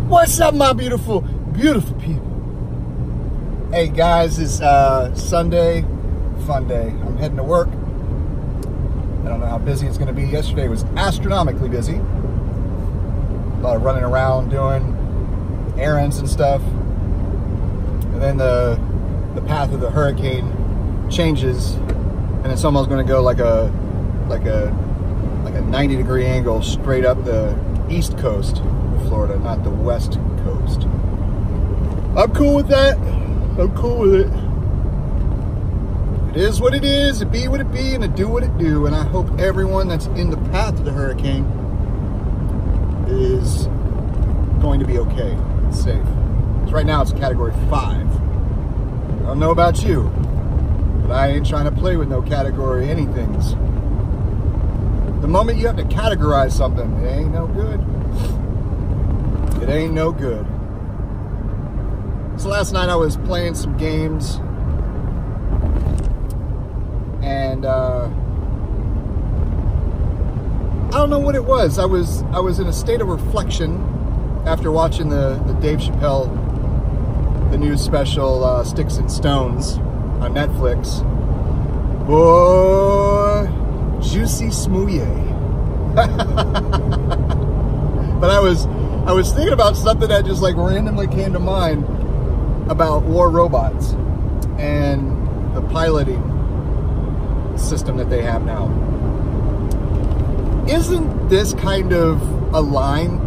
What's up, my beautiful, beautiful people? Hey guys, it's Sunday, fun day. I'm heading to work. I don't know how busy it's going to be. Yesterday was astronomically busy. A lot of running around doing errands and stuff. And then the path of the hurricane changes, and it's almost going to go like a 90-degree angle straight up the east coast of Florida, not the west coast. I'm cool with that. I'm cool with it. It is what it is, it be what it be, and it do what it do. And I hope everyone that's in the path of the hurricane is going to be okay, safe. Because right now it's Category 5. I don't know about you, but I ain't trying to play with no category anythings. The moment you have to categorize something, it ain't no good. It ain't no good. So last night I was playing some games, and I don't know what it was. I was in a state of reflection after watching the Dave Chappelle, the new special Sticks and Stones on Netflix. Boy, juicy smoothie. But I was thinking about something that just like randomly came to mind about war robots and the piloting system that they have now. Isn't this kind of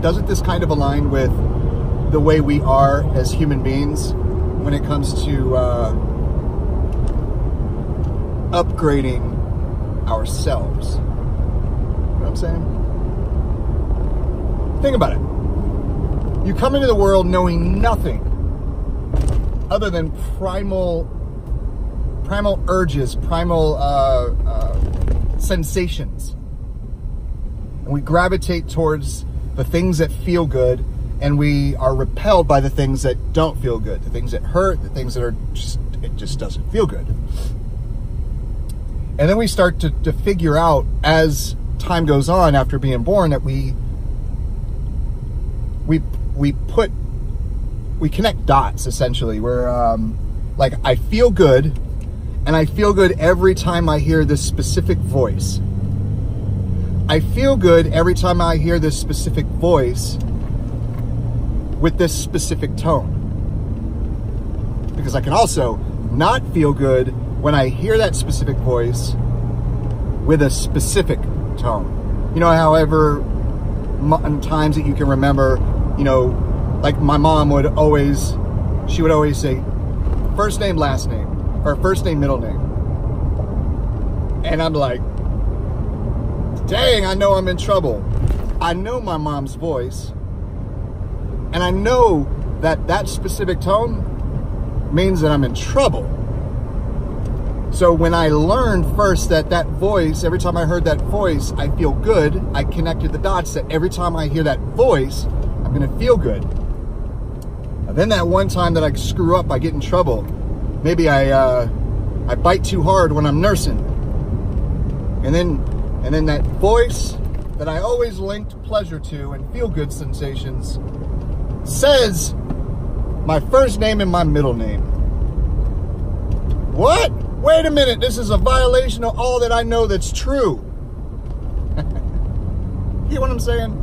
doesn't this kind of align with the way we are as human beings when it comes to upgrading ourselves? You know what I'm saying? Think about it. You come into the world knowing nothing other than primal urges, primal sensations. And we gravitate towards the things that feel good, and we are repelled by the things that don't feel good, the things that hurt, the things that it just doesn't feel good. And then we start to figure out as time goes on after being born that we connect dots, essentially. We're like, I feel good, and I feel good every time I hear this specific voice. I feel good every time I hear this specific voice with this specific tone. Because I can also not feel good when I hear that specific voice with a specific tone. You know, however times that you can remember, you know, like my mom would always say first name, last name, or first name, middle name. And I'm like, dang, I know I'm in trouble. I know my mom's voice, and I know that that specific tone means that I'm in trouble. So when I learned first that voice, every time I heard that voice, I feel good, I connected the dots that every time I hear that voice, I'm going to feel good. And then that one time that I screw up, I get in trouble. Maybe I bite too hard when I'm nursing. And then that voice that I always linked pleasure to and feel good sensations says my first name and my middle name. What? Wait a minute, this is a violation of all that I know that's true. You get what I'm saying?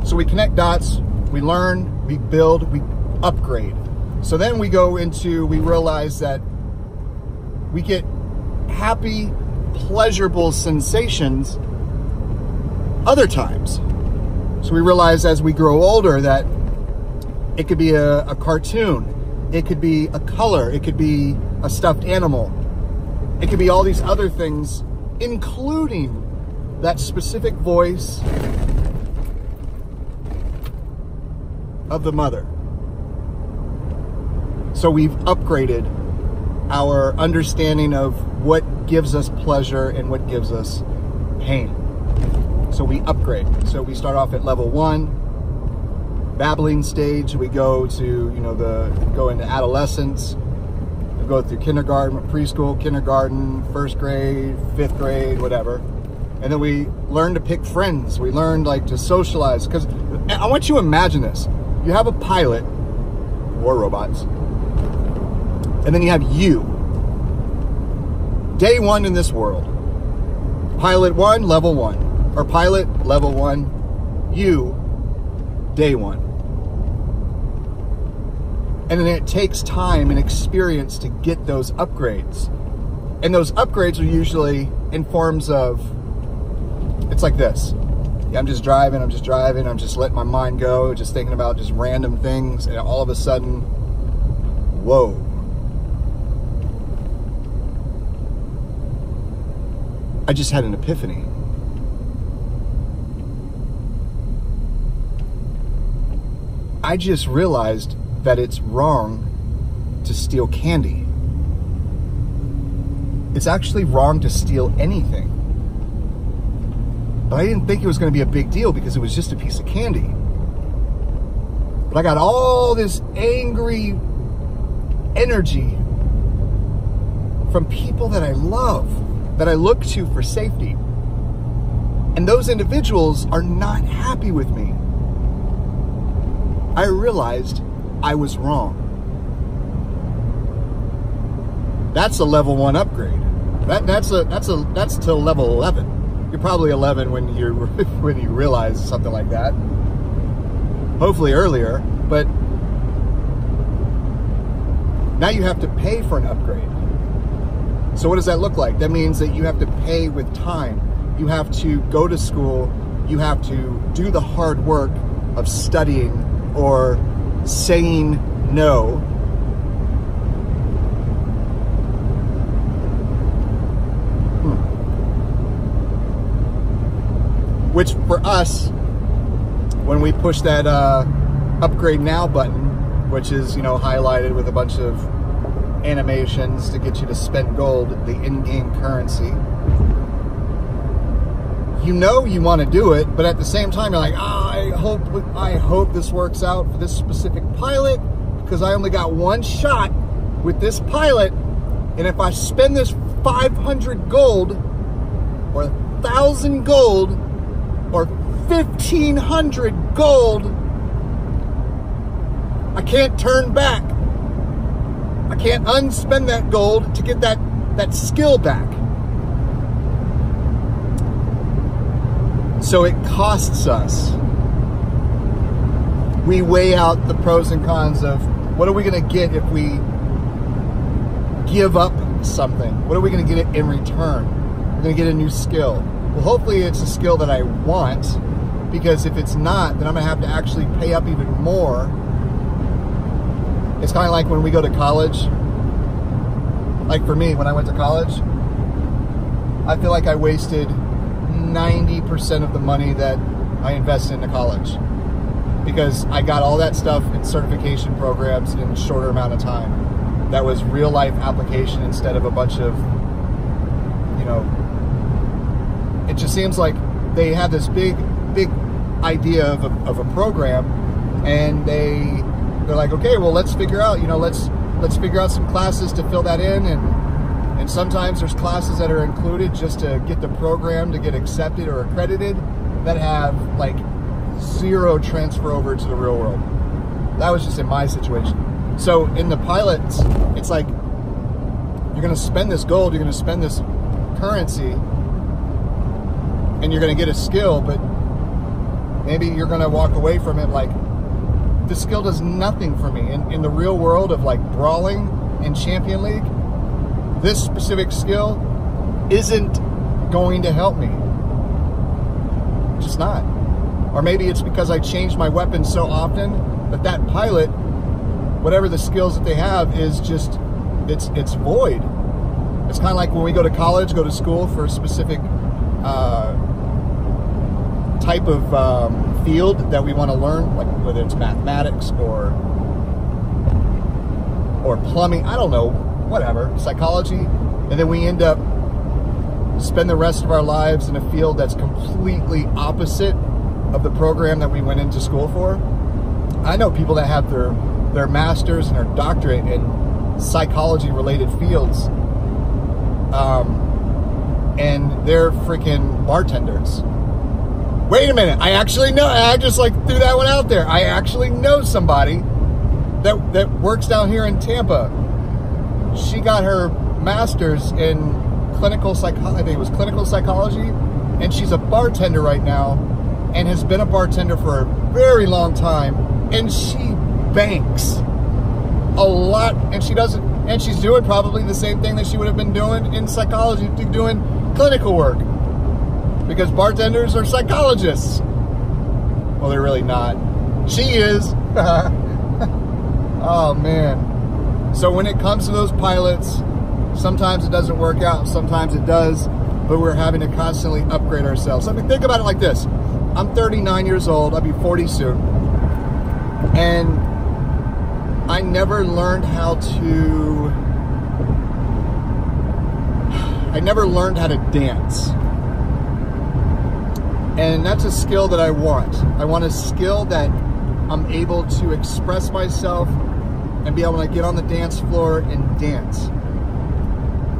So we connect dots, we learn, we build, we upgrade. So then we realize that we get happy, pleasurable sensations other times. So we realize as we grow older that it could be a cartoon, it could be a color, it could be a stuffed animal, it could be all these other things, including that specific voice of the mother. So we've upgraded our understanding of what gives us pleasure and what gives us pain. So we upgrade. So we start off at level 1, babbling stage. We go to, you know, go into adolescence. We go through kindergarten, preschool, kindergarten, first grade, 5th grade, whatever. And then we learn to pick friends. We learn like to socialize. Because I want you to imagine this. you have a pilot, or robots, and then you have you. Day one in this world. Pilot 1, level 1. Or pilot, level 1. You, day 1. And then it takes time and experience to get those upgrades. And those upgrades are usually in forms of, it's like this. I'm just driving, I'm just letting my mind go, just thinking about just random things, and all of a sudden, whoa. I just had an epiphany. I just realized that it's wrong to steal candy. It's actually wrong to steal anything. But I didn't think it was going to be a big deal because it was just a piece of candy. But I got all this angry energy from people that I love, that I look to for safety. And those individuals are not happy with me. I realized I was wrong. That's a level 1 upgrade. That's to level 11. You're probably 11 when you realize something like that. Hopefully earlier, but now you have to pay for an upgrade. So what does that look like? That means that you have to pay with time. You have to go to school. You have to do the hard work of studying or saying no. Which for us, when we push that upgrade now button, which is, highlighted with a bunch of animations to get you to spend gold, the in-game currency, you want to do it, but at the same time you're like, I hope this works out for this specific pilot, because I only got one shot with this pilot, and if I spend this 500 gold or 1,000 gold or 1,500 gold, I can't turn back. I can't unspend that gold to get that skill back. So it costs us. We weigh out the pros and cons of what are we going to get if we give up something? What are we going to get in return? We're going to get a new skill. Well, hopefully it's a skill that I want, because if it's not, then I'm going to have to actually pay up even more. It's kind of like when we go to college. Like for me, when I went to college, I feel like I wasted 90% of the money that I invested into college, because I got all that stuff in certification programs in a shorter amount of time. That was real life application instead of a bunch of, it just seems like they have this big idea of a program, and they're like, okay, well, let's figure out, let's figure out some classes to fill that in, and sometimes there's classes that are included just to get the program to get accepted or accredited that have like zero transfer over to the real world. That was just in my situation. So in the pilots, it's like you're going to spend this gold, you're going to spend this currency, and you're going to get a skill, but maybe you're going to walk away from it like, this skill does nothing for me. In the real world of like brawling in Champion League, this specific skill isn't going to help me. Just not. Or maybe it's because I changed my weapon so often that pilot, whatever the skills that they have, is just, it's void. It's kind of like when we go to college, go to school for a specific type of field that we want to learn, like whether it's mathematics or plumbing, I don't know, whatever, psychology, and then we end up spend the rest of our lives in a field that's completely opposite of the program that we went into school for. I know people that have their master's and their doctorate in psychology related fields, and they're freaking bartenders. Wait a minute, I actually know, I just like threw that one out there. I actually know somebody that works down here in Tampa. She got her master's in clinical psychology, I think it was clinical psychology, and she's a bartender right now and has been a bartender for a very long time, and she banks a lot, and she's doing probably the same thing that she would have been doing in psychology, doing clinical work, because bartenders are psychologists. Well, they're really not. She is. Oh man. So when it comes to those pilots, sometimes it doesn't work out, sometimes it does, but we're having to constantly upgrade ourselves. I mean, think about it like this. I'm 39 years old, I'll be 40 soon, and I never learned how to dance. And that's a skill that I want. I want a skill that I'm able to express myself and be able to get on the dance floor and dance.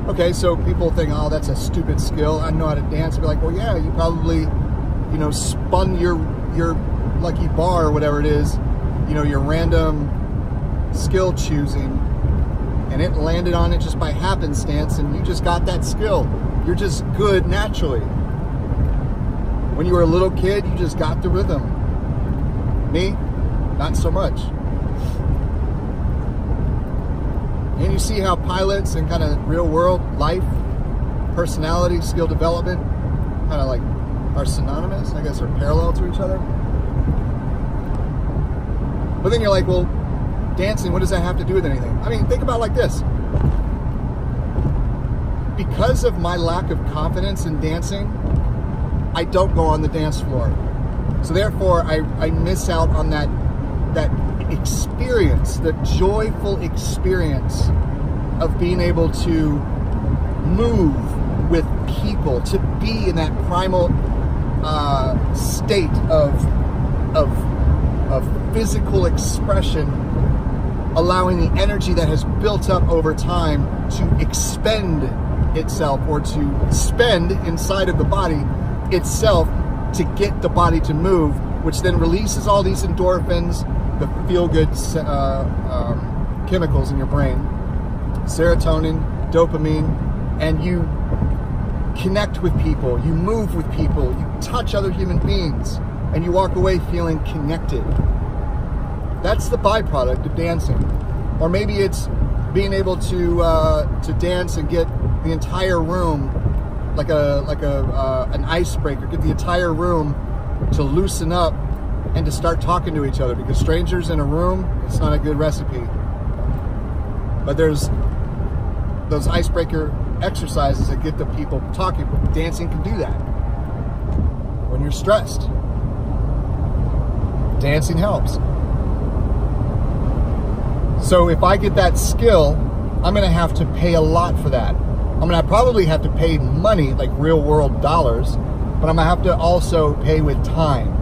Okay, so people think, oh, that's a stupid skill. I know how to dance. I'd be like, well, yeah, you probably, you know, spun your lucky bar or whatever it is, you know, your random skill choosing, and it landed on it just by happenstance, and you just got that skill. You're just good naturally. When you were a little kid, you just got the rhythm. Me, not so much. And you see how pilots and kind of real world life, personality, skill development kind of like are synonymous, I guess, or parallel to each other. But then you're like, well, dancing, what does that have to do with anything? I mean, think about it like this. Because of my lack of confidence in dancing, I don't go on the dance floor. So therefore, I miss out on that experience, the joyful experience of being able to move with people, to be in that primal state of physical expression, allowing the energy that has built up over time to expend itself, or to spend inside of the body itself to get the body to move, which then releases all these endorphins, the feel-good chemicals in your brain, serotonin, dopamine, and you connect with people, you move with people, you touch other human beings, and you walk away feeling connected. That's the byproduct of dancing. Or maybe it's being able to dance and get the entire room, like an icebreaker, get the entire room to loosen up and to start talking to each other, because strangers in a room, it's not a good recipe. But there's those icebreaker exercises that get the people talking. Dancing can do that. When you're stressed, dancing helps. So if I get that skill, I'm gonna have to pay a lot for that. I'm gonna probably have to pay money, like real world dollars, but I'm gonna have to also pay with time.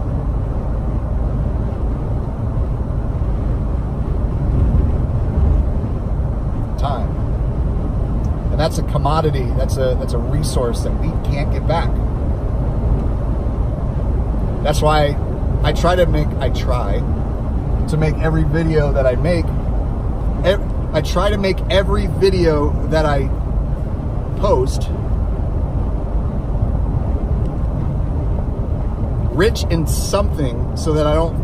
Time. And that's a commodity, that's a resource that we can't get back. That's why I try to make every video that I make, I try to make every video that I post rich in something, so that I don't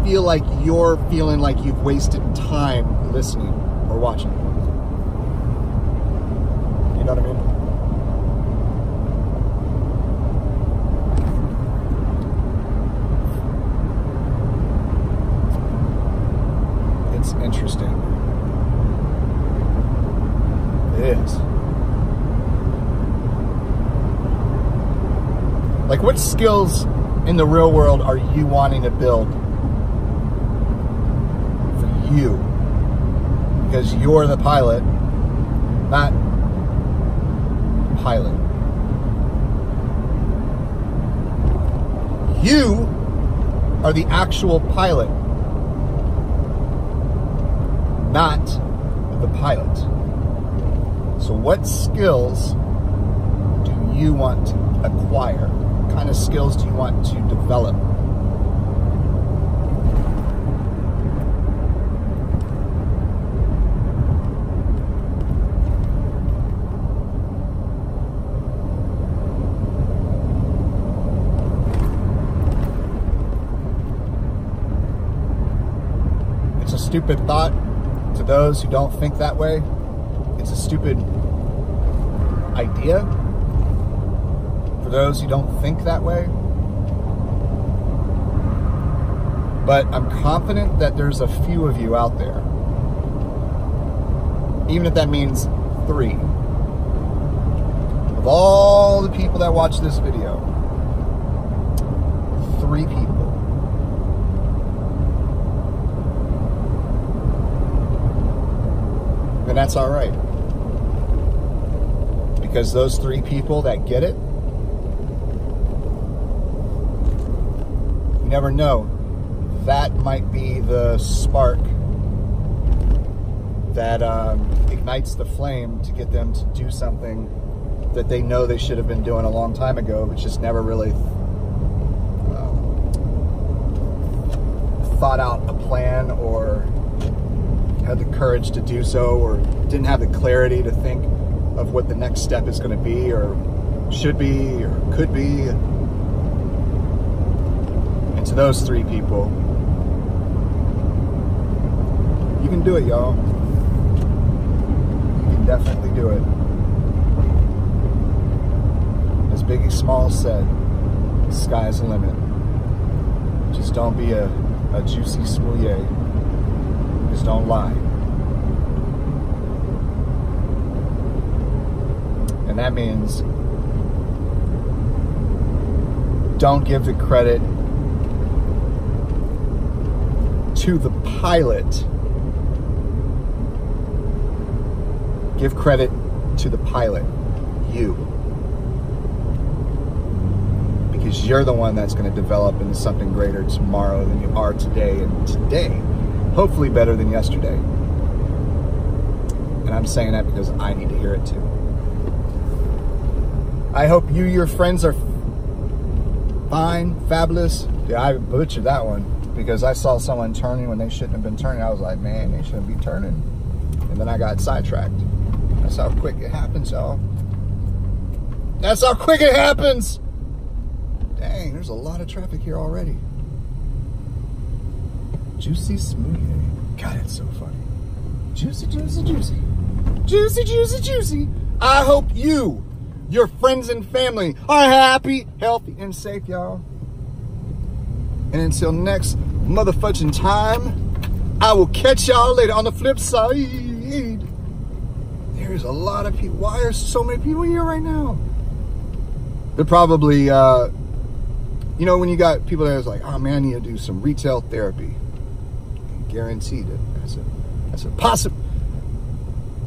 feel like you're feeling like you've wasted time listening or watching. You know what I mean? It's interesting. It is. Like, what skills in the real world are you wanting to build for you? Because you're the pilot, not pilot. You are the actual pilot, not the pilot. So what skills do you want to acquire kind of skills do you want to develop? It's a stupid thought to those who don't think that way. It's a stupid idea for those who don't think that way. But I'm confident that there's a few of you out there, even if that means 3. Of all the people that watch this video, 3 people. And that's all right. Because those 3 people that get it, you never know. That might be the spark that ignites the flame to get them to do something that they know they should have been doing a long time ago, but just never really thought out a plan or had the courage to do so, or didn't have the clarity to think of what the next step is going to be, or should be, or could be. And to those 3 people, you can do it, y'all. You can definitely do it. As Biggie Smalls said, the sky's the limit. Just don't be a juicy smouye. Just don't lie. And that means don't give the credit to the pilot. Give credit to the pilot, you. Because you're the one that's going to develop into something greater tomorrow than you are today. And today, hopefully better than yesterday. And I'm saying that because I need to hear it too. I hope you, your friends are fine, fabulous. Yeah, I butchered that one because I saw someone turning when they shouldn't have been turning. I was like, man, they shouldn't be turning. And then I got sidetracked. That's how quick it happens, y'all. That's how quick it happens. Dang, there's a lot of traffic here already. Juicy smoothie. God, it's so funny. Juicy, juicy, juicy. Juicy, juicy, juicy. I hope you, your friends and family, are happy, healthy, and safe, y'all. And until next motherfucking time, I will catch y'all later on the flip side. There's a lot of people. Why are so many people here right now? They're probably, you know, when you got people that is like, oh man, I need to do some retail therapy. Guaranteed it. That's a possible.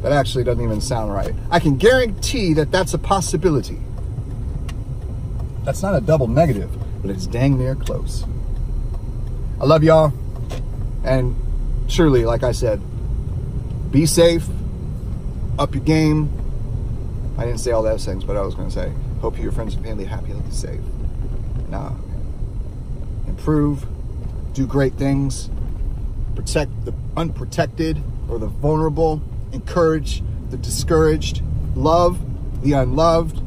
That actually doesn't even sound right. I can guarantee that that's a possibility. That's not a double negative, but it's dang near close. I love y'all. And truly, like I said, be safe. Up your game. I didn't say all those things, but I was going to say, hope your friends and family happy, healthy, safe. Nah. Improve. Do great things. Protect the unprotected or the vulnerable. Encourage the discouraged. Love the unloved.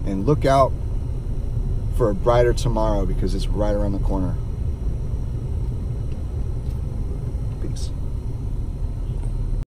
And look out for a brighter tomorrow because it's right around the corner. Peace.